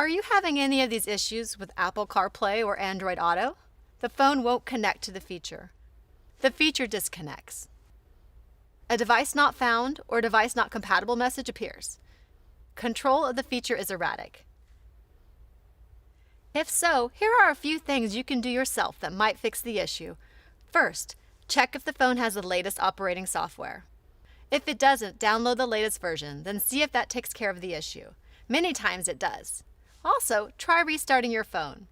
Are you having any of these issues with Apple CarPlay or Android Auto? The phone won't connect to the feature. The feature disconnects. A device not found or device not compatible message appears. Control of the feature is erratic. If so, here are a few things you can do yourself that might fix the issue. First, check if the phone has the latest operating software. If it doesn't, download the latest version, then see if that takes care of the issue. Many times it does. Also, try restarting your phone.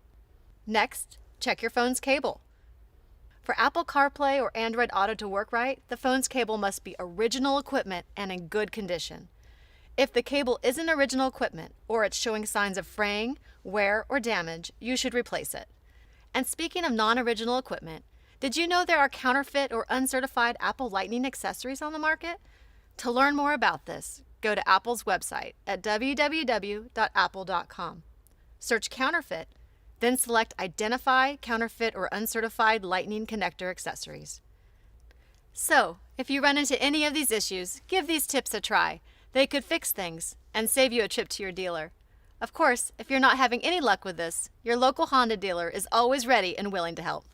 Next, check your phone's cable. For Apple CarPlay or Android Auto to work right, the phone's cable must be original equipment and in good condition. If the cable isn't original equipment or it's showing signs of fraying, wear, or damage, you should replace it. And speaking of non-original equipment, did you know there are counterfeit or uncertified Apple Lightning accessories on the market? To learn more about this, go to Apple's website at www.apple.com. Search counterfeit, then select Identify Counterfeit or Uncertified Lightning Connector Accessories. So, if you run into any of these issues, give these tips a try. They could fix things and save you a trip to your dealer. Of course, if you're not having any luck with this, your local Honda dealer is always ready and willing to help.